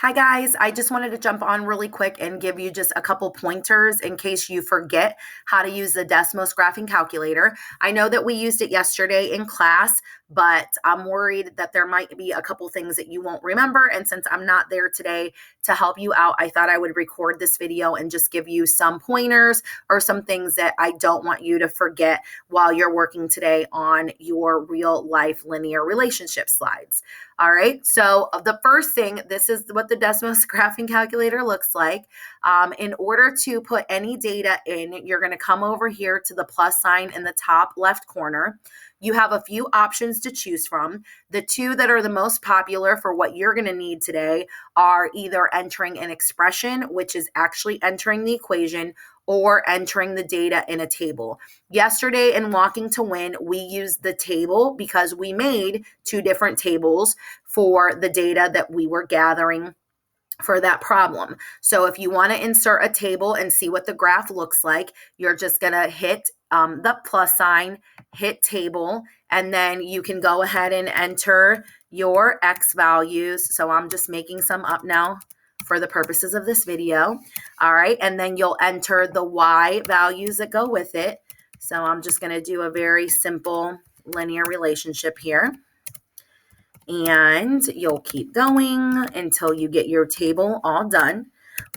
Hi guys, I just wanted to jump on really quick and give you just a couple pointers in case you forget how to use the Desmo graphing calculator. I know that we used it yesterday in class, but I'm worried that there might be a couple things that you won't remember. And since I'm not there today to help you out, I thought I would record this video and just give you some pointers or some things that I don't want you to forget while you're working today on your real life linear relationship slides. All right, so the first thing, this is what the Desmo graphing calculator looks like. In order to put any data in, you're going to come over here to the plus sign in the top left corner. You have a few options to choose from. The two that are the most popular for what you're going to need today are either entering an expression, which is actually entering the equation, or entering the data in a table. Yesterday in Walking to Win, we used the table because we made two different tables for the data that we were gathering for that problem. So if you want to insert a table and see what the graph looks like, you're just going to hit the plus sign, hit table, and then you can go ahead and enter your X values. So I'm just making some up now for the purposes of this video. All right, and then you'll enter the Y values that go with it. So I'm just going to do a very simple linear relationship here. And you'll keep going until you get your table all done.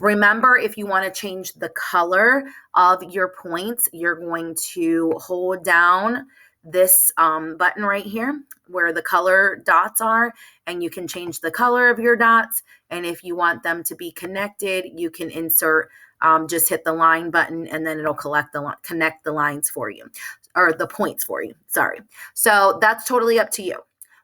Remember, if you want to change the color of your points, you're going to hold down this button right here where the color dots are, and you can change the color of your dots. And if you want them to be connected, you can insert, just hit the line button, and then it'll connect the lines for you, or the points for you, sorry. So that's totally up to you.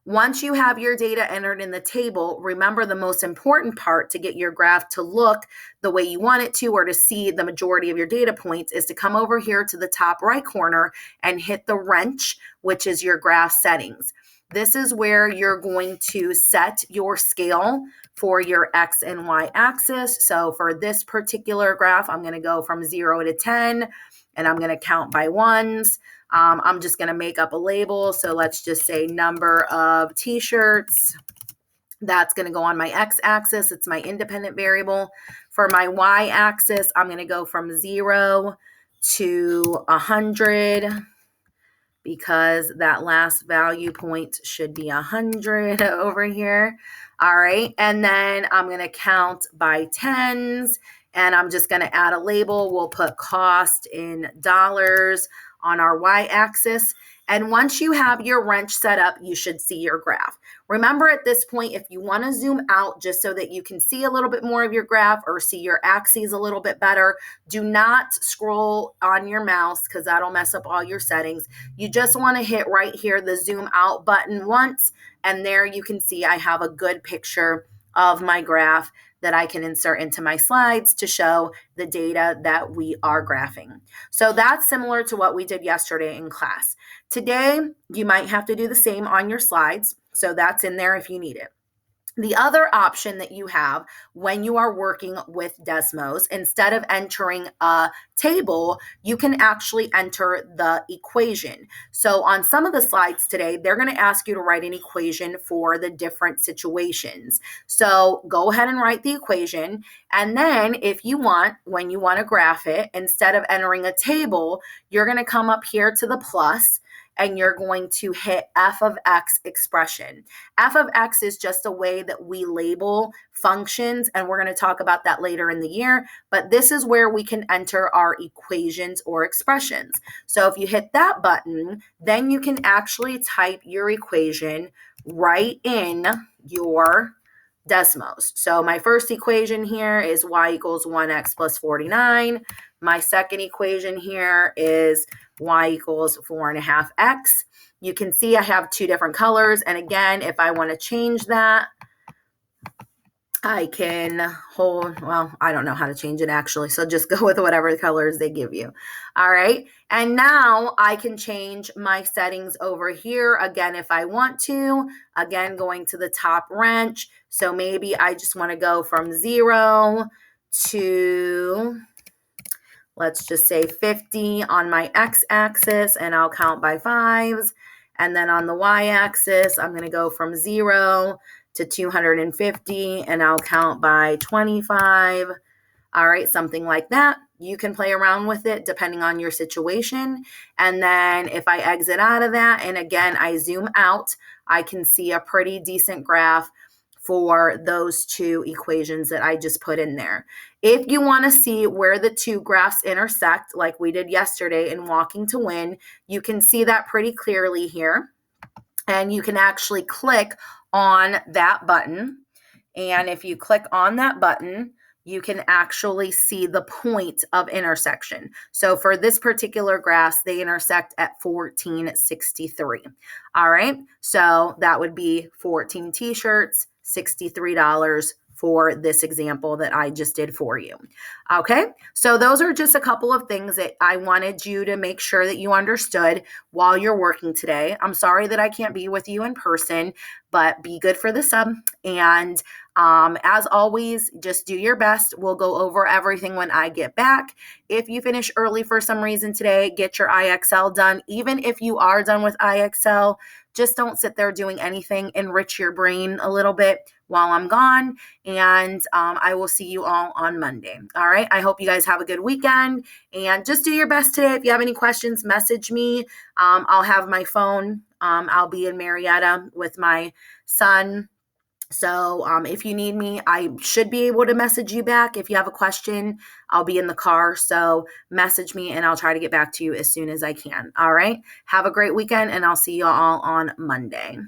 Once you have your data entered in the table, remember the most important part to get your graph to look the way you want it to, or to see the majority of your data points, is to come over here to the top right corner and hit the wrench, which is your graph settings. This is where you're going to set your scale for your X and Y axis. So for this particular graph, I'm going to go from 0 to 10, and I'm going to count by ones. I'm just going to make up a label. So let's just say number of t-shirts. That's going to go on my x-axis. It's my independent variable. For my y-axis, I'm going to go from 0 to 100 because that last value point should be 100 over here. All right. And then I'm going to count by tens, and I'm just going to add a label. We'll put cost in dollars on our y-axis. And once you have your wrench set up, you should see your graph. Remember, at this point, if you want to zoom out just so that you can see a little bit more of your graph or see your axes a little bit better, do not scroll on your mouse because that'll mess up all your settings. You just want to hit right here the zoom out button once, and there you can see I have a good picture of my graph that I can insert into my slides to show the data that we are graphing. So that's similar to what we did yesterday in class. Today, you might have to do the same on your slides. So that's in there if you need it. The other option that you have when you are working with Desmos, instead of entering a table, you can actually enter the equation. So on some of the slides today, they're going to ask you to write an equation for the different situations. So go ahead and write the equation. And then if you want, when you want to graph it, instead of entering a table, you're going to come up here to the plus, and you're going to hit f of x expression. F of x is just a way that we label functions, and we're going to talk about that later in the year, but this is where we can enter our equations or expressions. So if you hit that button, then you can actually type your equation right in your Desmos. So my first equation here is y equals 1x plus 49. My second equation here is y equals 4.5x. You can see I have two different colors. And again, if I want to change that, I can I don't know how to change it actually. So just go with whatever colors they give you. All right. And now I can change my settings over here again if I want to. Again, going to the top wrench. So maybe I just want to go from 0 to, let's just say 50 on my x-axis, and I'll count by fives. And then on the y-axis, I'm going to go from 0 to 250, and I'll count by 25. All right, something like that. You can play around with it depending on your situation. And then if I exit out of that, and again, I zoom out, I can see a pretty decent graph for those two equations that I just put in there. If you want to see where the two graphs intersect, like we did yesterday in Walking to Win, you can see that pretty clearly here. And you can actually click on that button. And if you click on that button, you can actually see the point of intersection. So for this particular graph, they intersect at 1463. All right. So that would be 14 t-shirts, $63 for this example that I just did for you. Okay. So those are just a couple of things that I wanted you to make sure that you understood while you're working today. I'm sorry that I can't be with you in person, but be good for the sub. And as always, just do your best. We'll go over everything when I get back. If you finish early for some reason today, get your IXL done. Even if you are done with IXL, just don't sit there doing anything. Enrich your brain a little bit while I'm gone. And I will see you all on Monday. All right. I hope you guys have a good weekend and just do your best today. If you have any questions, message me. I'll have my phone. I'll be in Marietta with my son. So if you need me, I should be able to message you back. If you have a question, I'll be in the car. So message me and I'll try to get back to you as soon as I can. All right. Have a great weekend and I'll see you all on Monday.